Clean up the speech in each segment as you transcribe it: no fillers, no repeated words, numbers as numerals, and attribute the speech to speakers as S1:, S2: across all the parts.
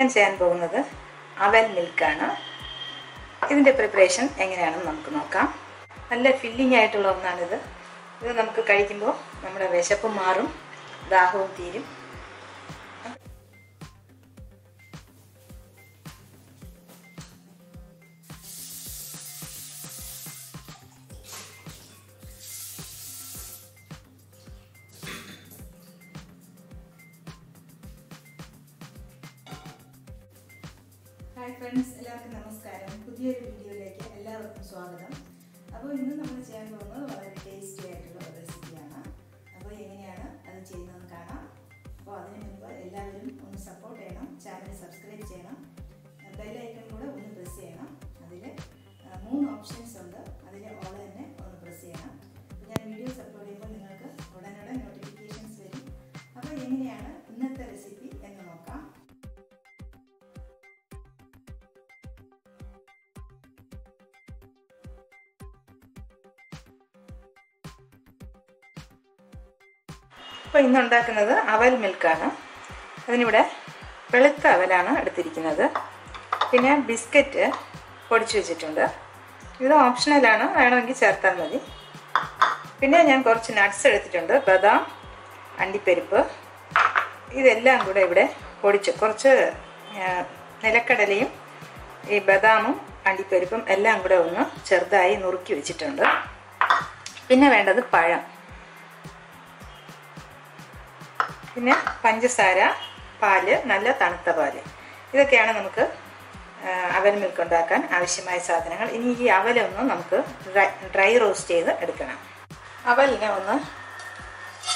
S1: ഞാൻ ചെയ്യാൻ പോകുന്നത് അവൽ മിൽക്കാണ്. ഇതിൻ്റെ പ്രിപ്പറേഷൻ എങ്ങനെയാണെന്ന് നമുക്ക് നോക്കാം. നല്ല ഫില്ലിംഗ് ആയിട്ടുള്ള ഒന്നാണിത്. ഇത് നമുക്ക് കഴിക്കുമ്പോൾ നമ്മുടെ വിശപ്പും മാറും, ദാഹവും തീരും. ഹായ് ഫ്രണ്ട്സ്, എല്ലാവർക്കും നമസ്കാരം. പുതിയൊരു വീഡിയോയിലേക്ക് എല്ലാവർക്കും സ്വാഗതം. അപ്പോൾ ഇന്ന് നമ്മൾ ചെയ്യാൻ പോകുന്നത് വളരെ ടേസ്റ്റി ആയിട്ടുള്ള ഒരു റെസിപ്പിയാണ്. അപ്പോൾ എങ്ങനെയാണ് അത് ചെയ്യുന്നതെന്ന് കാണാം. അപ്പോൾ അതിന് മുൻപ് എല്ലാവരും ഒന്ന് സപ്പോർട്ട് ചെയ്യണം, ചാനൽ സബ്സ്ക്രൈബ് ചെയ്യണം, ബെൽ ഐക്കൺ കൂടെ ഒന്ന് പ്രസ് ചെയ്യണം. അതിൽ 3 ഓപ്ഷൻസ് ഉണ്ട്, അതിൽ ഓൾ തന്നെ ഒന്ന് പ്രസ് ചെയ്യണം. ഞാൻ വീഡിയോസ് അപ്ലോഡ് ചെയ്യുമ്പോൾ നിങ്ങൾക്ക് ഉടനടെ നോട്ടിഫിക്കേഷൻസ് വരും. അപ്പോൾ എങ്ങനെയാണ് ഇന്നത്തെ റെസിപ്പി എന്ന് നോക്കാം. അപ്പോൾ ഇന്ന് ഉണ്ടാക്കുന്നത് അവൽ മിൽക്കാണ്. അതിനിവിടെ വെളുത്ത അവലാണ് എടുത്തിരിക്കുന്നത്. പിന്നെ ബിസ്ക്കറ്റ് പൊടിച്ചു വെച്ചിട്ടുണ്ട്. ഇത് ഓപ്ഷണലാണ്, വേണമെങ്കിൽ ചേർത്താൽ മതി. പിന്നെ ഞാൻ കുറച്ച് നട്ട്സ് എടുത്തിട്ടുണ്ട്, ബദാം, അണ്ടിപ്പരിപ്പ്. ഇതെല്ലാം കൂടെ ഇവിടെ പൊടിച്ച്, കുറച്ച് നിലക്കടലയും ഈ ബദാമും അണ്ടിപ്പരിപ്പും എല്ലാം കൂടെ ഒന്ന് ചെറുതായി നുറുക്കി വെച്ചിട്ടുണ്ട്. പിന്നെ വേണ്ടത് പഴം, പിന്നെ പഞ്ചസാര, പാല്, നല്ല തണുത്ത പാല്. ഇതൊക്കെയാണ് നമുക്ക് അവൽ മിൽക്ക് ഉണ്ടാക്കാൻ ആവശ്യമായ സാധനങ്ങൾ. ഇനി ഈ അവലൊന്ന് നമുക്ക് ഡ്രൈ റോസ്റ്റ് ചെയ്ത് എടുക്കണം. അവലിനെ ഒന്ന്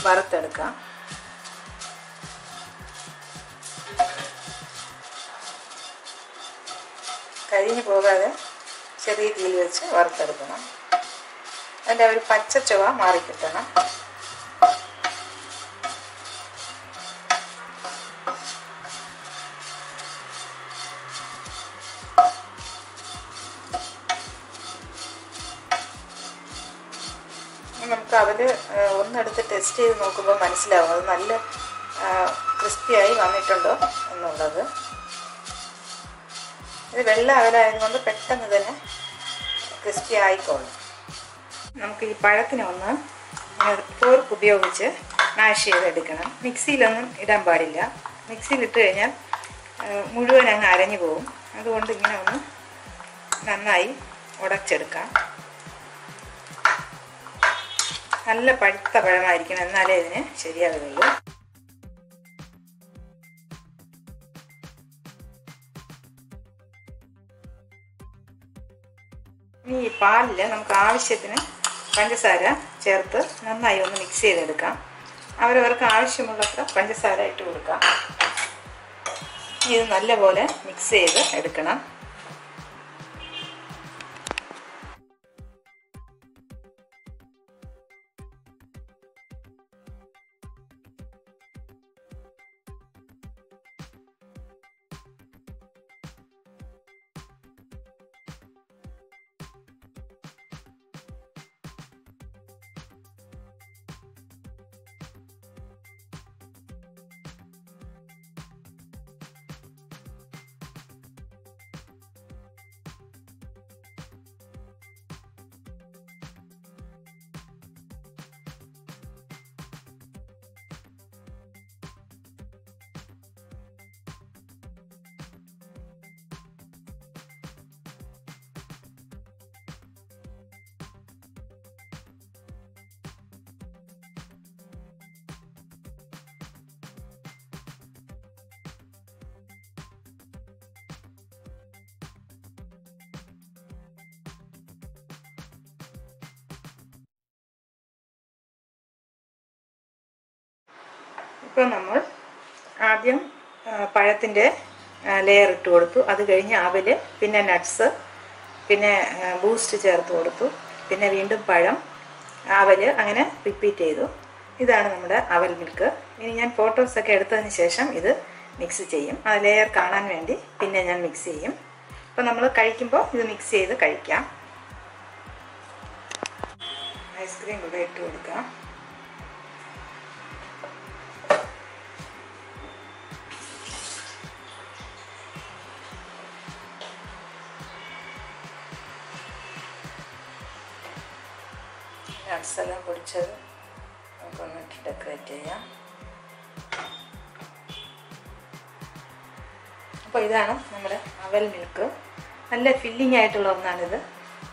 S1: വറുത്തെടുക്കാം. കരിഞ്ഞു പോകാതെ ചെറിയ തീയിൽ വെച്ച് വറുത്തെടുക്കണം. അതിൻ്റെ ഒരു പച്ച ചുവ മാറിക്കിട്ടണം. നമുക്ക് അവല് ഒന്നെടുത്ത് ടെസ്റ്റ് ചെയ്ത് നോക്കുമ്പോൾ മനസ്സിലാവും അത് നല്ല ക്രിസ്പിയായി വന്നിട്ടുണ്ടോ എന്നുള്ളത്. ഇത് വെള്ള അവലായതുകൊണ്ട് പെട്ടെന്ന് തന്നെ ക്രിസ്പി ആയിക്കോളും. നമുക്ക് ഈ പഴത്തിനെ ഒന്ന് ഫോർക്ക് ഉപയോഗിച്ച് മാഷ് ചെയ്തെടുക്കണം. മിക്സിയിലൊന്നും ഇടാൻ പാടില്ല. മിക്സിയിലിട്ട് കഴിഞ്ഞാൽ മുഴുവൻ അങ്ങ് അരഞ്ഞു പോകും. അതുകൊണ്ട് ഇങ്ങനെ ഒന്ന് നന്നായി ഉടച്ചെടുക്കാം. നല്ല പഴുത്ത പഴമായിരിക്കണം, എന്നാലേ ഇതിന് ശരിയാവുകയുള്ളൂ. ഇനി ഈ പാലിൽ നമുക്ക് ആവശ്യത്തിന് പഞ്ചസാര ചേർത്ത് നന്നായി ഒന്ന് മിക്സ് ചെയ്തെടുക്കാം. അവരവർക്ക് ആവശ്യമുള്ളത്ര പഞ്ചസാര ഇട്ട് കൊടുക്കാം. ഇത് നല്ലപോലെ മിക്സ് ചെയ്ത് എടുക്കണം. ഇപ്പോൾ നമ്മൾ ആദ്യം പഴത്തിൻ്റെ ലെയർ ഇട്ട് കൊടുത്തു. അത് കഴിഞ്ഞ് അവൽ, പിന്നെ നട്ട്സ്, പിന്നെ ബൂസ്റ്റ് ചേർത്ത് കൊടുത്തു, പിന്നെ വീണ്ടും പഴം, അവൽ, അങ്ങനെ റിപ്പീറ്റ് ചെയ്തു. ഇതാണ് നമ്മുടെ അവൽ മിൽക്ക്. ഇനി ഞാൻ ഫോട്ടോസൊക്കെ എടുത്തതിന് ശേഷം ഇത് മിക്സ് ചെയ്യും. ആ ലെയർ കാണാൻ വേണ്ടി പിന്നെ ഞാൻ മിക്സ് ചെയ്യും. അപ്പോൾ നമ്മൾ കഴിക്കുമ്പോൾ ഇത് മിക്സ് ചെയ്ത് കഴിക്കാം. ഐസ്ക്രീം കൂടെ ഇട്ട് കൊടുക്കാം. നട്ട്സ് എല്ലാം പൊടിച്ചത് നമുക്കൊന്ന് ഡെക്കറേറ്റ് ചെയ്യാം. അപ്പോൾ ഇതാണ് നമ്മുടെ അവൽ മിൽക്ക്. നല്ല ഫില്ലിംഗ് ആയിട്ടുള്ള ഒന്നാണിത്.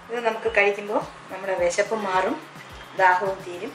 S1: ഇത് നമുക്ക് കഴിക്കുമ്പോൾ നമ്മുടെ വിശപ്പ് മാറും, ദാഹവും തീരും.